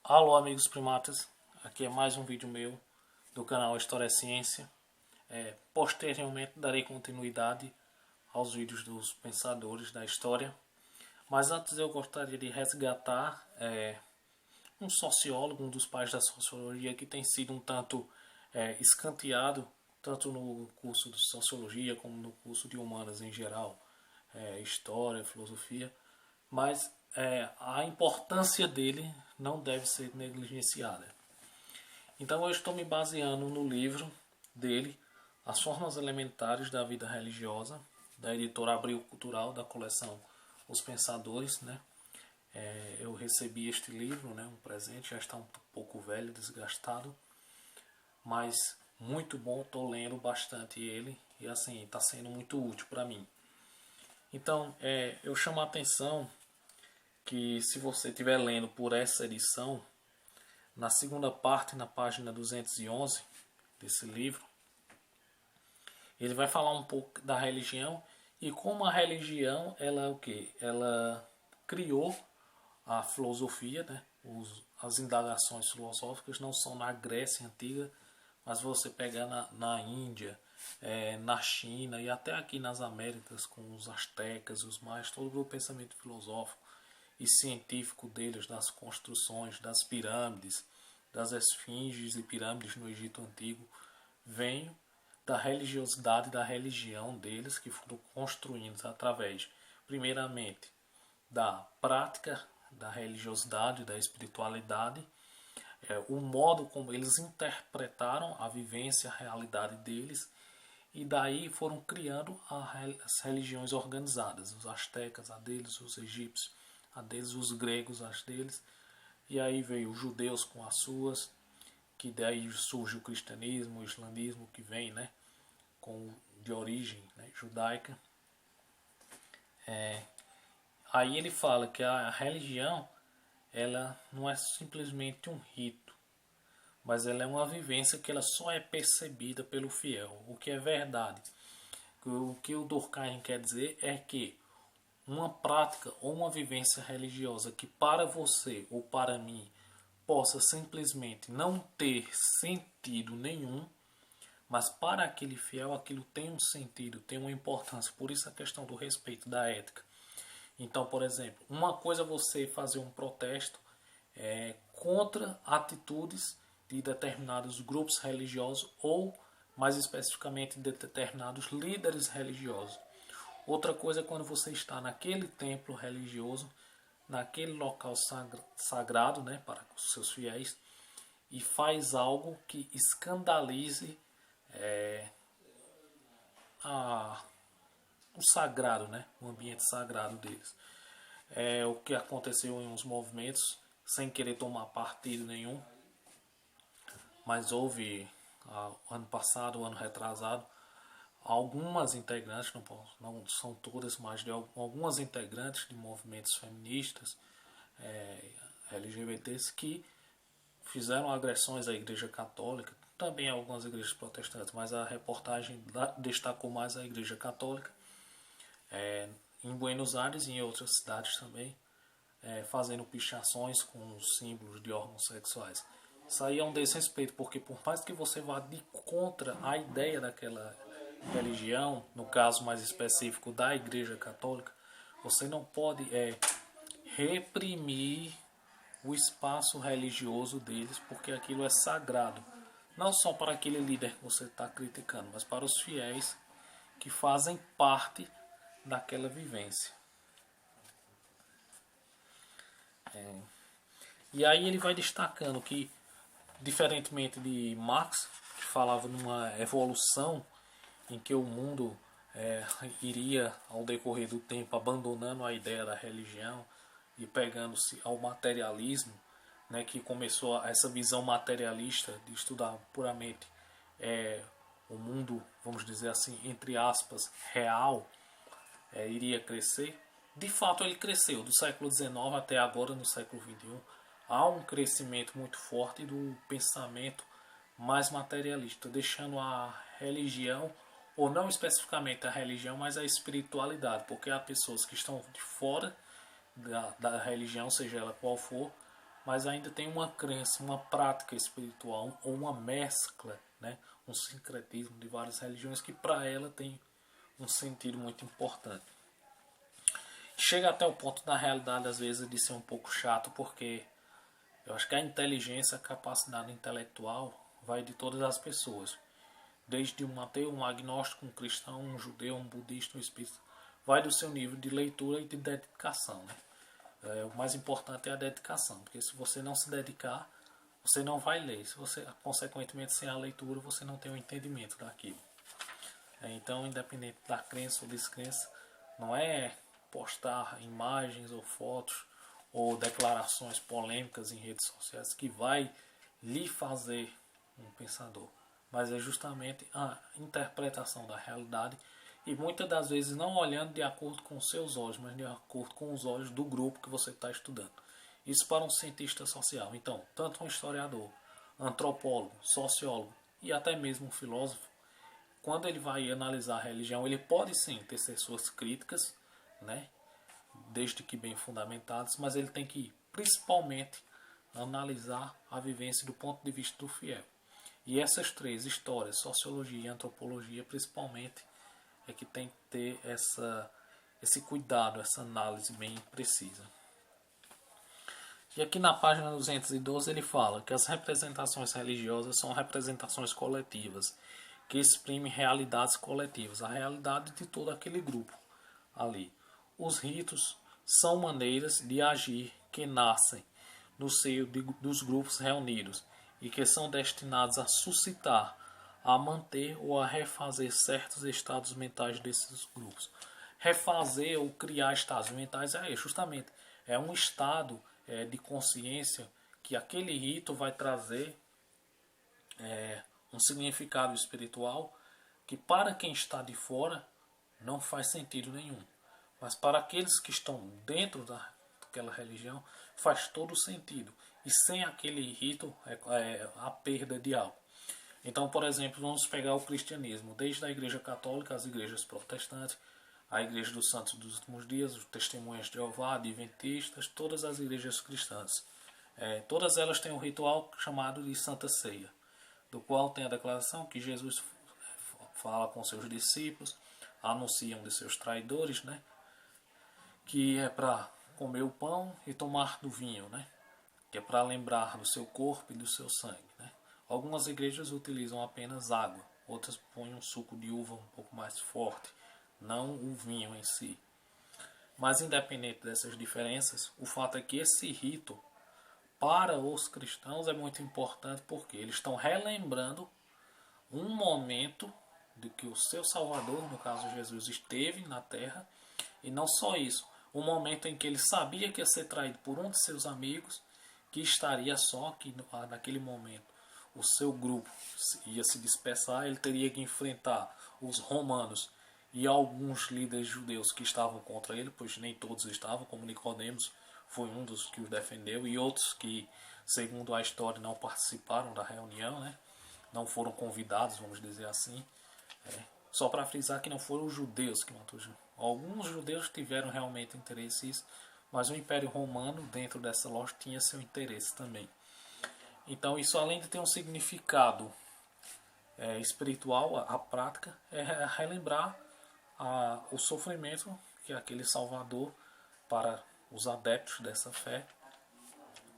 Alô amigos primatas, aqui é mais um vídeo meu do canal História é Ciência. Posteriormente darei continuidade aos vídeos dos pensadores da história, mas antes eu gostaria de resgatar um sociólogo, um dos pais da sociologia que tem sido um tanto escanteado, tanto no curso de Sociologia como no curso de Humanas em geral, História, Filosofia, mas a importância dele não deve ser negligenciada. Então eu estou me baseando no livro dele, As Formas Elementares da Vida Religiosa, da editora Abril Cultural, da coleção Os Pensadores, né? Eu recebi este livro, né, um presente, já está um pouco velho, desgastado, mas muito bom, estou lendo bastante ele e assim, está sendo muito útil para mim. Então, eu chamo a atenção que se você estiver lendo por essa edição, na segunda parte, na página 211 desse livro, ele vai falar um pouco da religião e como a religião, ela o quê? Ela criou a filosofia, né? As indagações filosóficas não são na Grécia Antiga, mas você pegar na Índia, na China e até aqui nas Américas com os astecas, os maias, todo o pensamento filosófico e científico deles, das construções, das pirâmides, das esfinges e pirâmides no Egito Antigo, vem da religiosidade, da religião deles, que foram construídos através, primeiramente, da prática da religiosidade, da espiritualidade, o modo como eles interpretaram a vivência, a realidade deles, e daí foram criando as religiões organizadas, os astecas, a deles, os egípcios, a deles, os gregos, as deles, e aí veio os judeus com as suas, que daí surge o cristianismo, o islamismo, que vem, né, de origem, né, judaica. Aí ele fala que a religião, ela não é simplesmente um rito, mas ela é uma vivência que ela só é percebida pelo fiel, o que é verdade. O que o Durkheim quer dizer é que uma prática ou uma vivência religiosa que para você ou para mim possa simplesmente não ter sentido nenhum, mas para aquele fiel aquilo tem um sentido, tem uma importância. Por isso a questão do respeito, da ética. Então, por exemplo, uma coisa é você fazer um protesto contra atitudes de determinados grupos religiosos ou, mais especificamente, de determinados líderes religiosos. Outra coisa é quando você está naquele templo religioso, naquele local sagrado, né, para os seus fiéis, e faz algo que escandalize o sagrado, né, o ambiente sagrado deles. O que aconteceu em uns movimentos, sem querer tomar partido nenhum, mas houve ano passado, ano retrasado, algumas integrantes, não são todas, mas de algumas integrantes de movimentos feministas, LGBTs, que fizeram agressões à Igreja Católica, também algumas igrejas protestantes, mas a reportagem destacou mais a Igreja Católica, em Buenos Aires e em outras cidades também, fazendo pichações com os símbolos de órgãos sexuais. Isso aí é um desrespeito, porque por mais que você vá de contra a ideia daquela religião, no caso mais específico da Igreja Católica, você não pode reprimir o espaço religioso deles, porque aquilo é sagrado. Não só para aquele líder que você está criticando, mas para os fiéis que fazem parte daquela vivência. E aí ele vai destacando que, diferentemente de Marx, que falava numa evolução em que o mundo iria, ao decorrer do tempo, abandonando a ideia da religião e pegando-se ao materialismo, né, que começou essa visão materialista de estudar puramente o mundo, vamos dizer assim, entre aspas, real, iria crescer. De fato ele cresceu, do século XIX até agora, no século XXI, há um crescimento muito forte do pensamento mais materialista, deixando a religião, ou não especificamente a religião, mas a espiritualidade, porque há pessoas que estão de fora da religião, seja ela qual for, mas ainda tem uma crença, uma prática espiritual ou uma mescla, né, um sincretismo de várias religiões que para ela tem um sentido muito importante. Chega até o ponto da realidade às vezes de ser um pouco chato, porque eu acho que a inteligência, a capacidade intelectual vai de todas as pessoas, desde um ateu, um agnóstico, um cristão, um judeu, um budista, um espírita, vai do seu nível de leitura e de dedicação, né? O mais importante é a dedicação, porque se você não se dedicar, você não vai ler. Se você, consequentemente, sem a leitura, você não tem o entendimento daquilo. Então, independente da crença ou descrença, não é postar imagens ou fotos ou declarações polêmicas em redes sociais que vai lhe fazer um pensador, mas é justamente a interpretação da realidade e muitas das vezes não olhando de acordo com os seus olhos, mas de acordo com os olhos do grupo que você está estudando. Isso para um cientista social. Então, tanto um historiador, antropólogo, sociólogo e até mesmo um filósofo, quando ele vai analisar a religião, ele pode sim ter suas críticas, né, desde que bem fundamentadas, mas ele tem que principalmente analisar a vivência do ponto de vista do fiel. E essas três histórias, sociologia e antropologia principalmente, é que tem que ter esse cuidado, essa análise bem precisa. E aqui na página 212 ele fala que as representações religiosas são representações coletivas, que exprimem realidades coletivas, a realidade de todo aquele grupo ali. Os ritos são maneiras de agir que nascem no seio dos grupos reunidos e que são destinados a suscitar, a manter ou a refazer certos estados mentais desses grupos. Refazer ou criar estados mentais justamente é um estado de consciência que aquele rito vai trazer um significado espiritual que para quem está de fora não faz sentido nenhum. Mas para aqueles que estão dentro daquela religião faz todo sentido. E sem aquele rito é a perda de algo. Então, por exemplo, vamos pegar o cristianismo, desde a Igreja Católica, as igrejas protestantes, a Igreja dos Santos dos Últimos Dias, os Testemunhas de Jeová, Adventistas, todas as igrejas cristãs. Todas elas têm um ritual chamado de Santa Ceia, do qual tem a declaração que Jesus fala com seus discípulos, anunciam de seus traidores, né? Que é para comer o pão e tomar do vinho, né? Que é para lembrar do seu corpo e do seu sangue, né? Algumas igrejas utilizam apenas água, outras põem um suco de uva um pouco mais forte, não o vinho em si. Mas independente dessas diferenças, o fato é que esse rito, para os cristãos, é muito importante porque eles estão relembrando um momento de que o seu Salvador, no caso Jesus, esteve na terra, e não só isso, um momento em que ele sabia que ia ser traído por um de seus amigos, que estaria só, que naquele momento o seu grupo ia se dispersar, ele teria que enfrentar os romanos e alguns líderes judeus que estavam contra ele, pois nem todos estavam, como Nicodemos foi um dos que os defendeu, e outros que, segundo a história, não participaram da reunião, né? Não foram convidados, vamos dizer assim. Só para frisar que não foram os judeus que matou Jesus. Alguns judeus tiveram realmente interesse nisso, mas o Império Romano, dentro dessa loja, tinha seu interesse também. Então, isso além de ter um significado espiritual, a prática, é relembrar o sofrimento que aquele Salvador, para os adeptos dessa fé,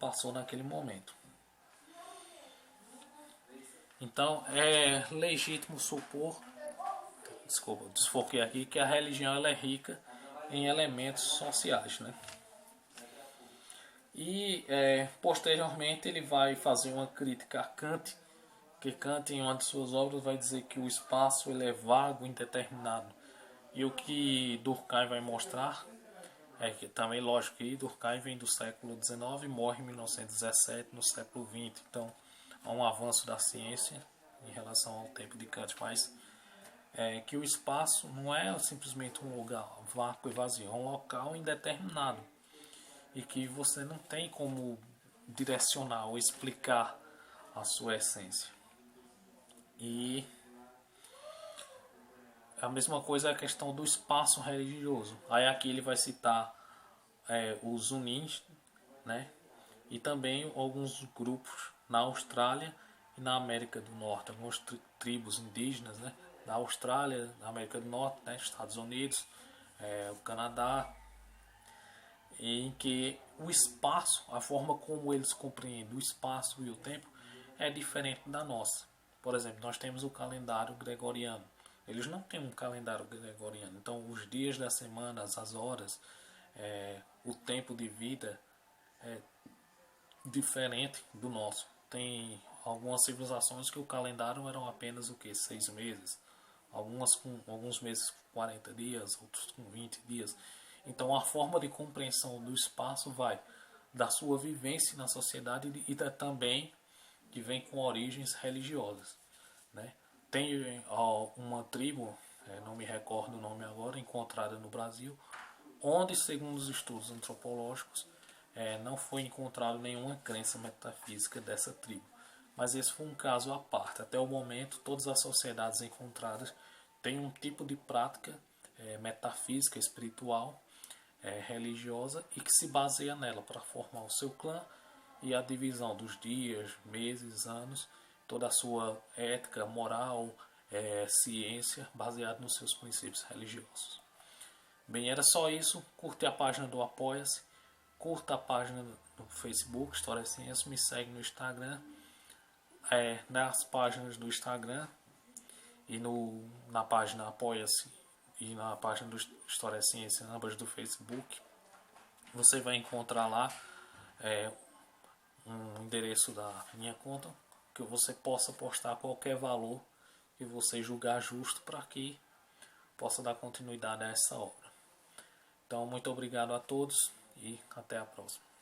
passou naquele momento. Então, é legítimo supor, desfoquei aqui, que a religião ela é rica em elementos sociais, né? E posteriormente ele vai fazer uma crítica a Kant, que Kant em uma de suas obras vai dizer que o espaço ele é vago, indeterminado. E o que Durkheim vai mostrar é que também, lógico, que Durkheim vem do século XIX e morre em 1917, no século XX. Então há um avanço da ciência em relação ao tempo de Kant, mas que o espaço não é simplesmente um lugar vácuo e vazio, é um local indeterminado e que você não tem como direcionar ou explicar a sua essência. E a mesma coisa é a questão do espaço religioso. Aí aqui ele vai citar os Zunins, né, e também alguns grupos na Austrália e na América do Norte, algumas tribos indígenas, né, da Austrália, da América do Norte, né, Estados Unidos, o Canadá, em que o espaço, a forma como eles compreendem o espaço e o tempo é diferente da nossa. Por exemplo, nós temos o calendário gregoriano. Eles não têm um calendário gregoriano. Então, os dias da semana, as horas, o tempo de vida é diferente do nosso. Tem algumas civilizações que o calendário eram apenas o que? 6 meses. Alguns meses com 40 dias, outros com 20 dias. Então a forma de compreensão do espaço vai da sua vivência na sociedade e também que vem com origens religiosas, né? Tem uma tribo, não me recordo o nome agora, encontrada no Brasil, onde, segundo os estudos antropológicos, não foi encontrado nenhuma crença metafísica dessa tribo. Mas esse foi um caso à parte. Até o momento, todas as sociedades encontradas têm um tipo de prática metafísica, espiritual, religiosa e que se baseia nela para formar o seu clã e a divisão dos dias, meses, anos, toda a sua ética, moral, ciência, baseado nos seus princípios religiosos. Bem, era só isso. Curte a página do Apoia-se, curta a página do Facebook, História Ciência, me segue no Instagram, nas páginas do Instagram e na página Apoia-se e na página do História Ciência, ambas do Facebook. Você vai encontrar lá um endereço da minha conta que você possa postar qualquer valor que você julgar justo para que possa dar continuidade a essa obra. Então, muito obrigado a todos e até a próxima.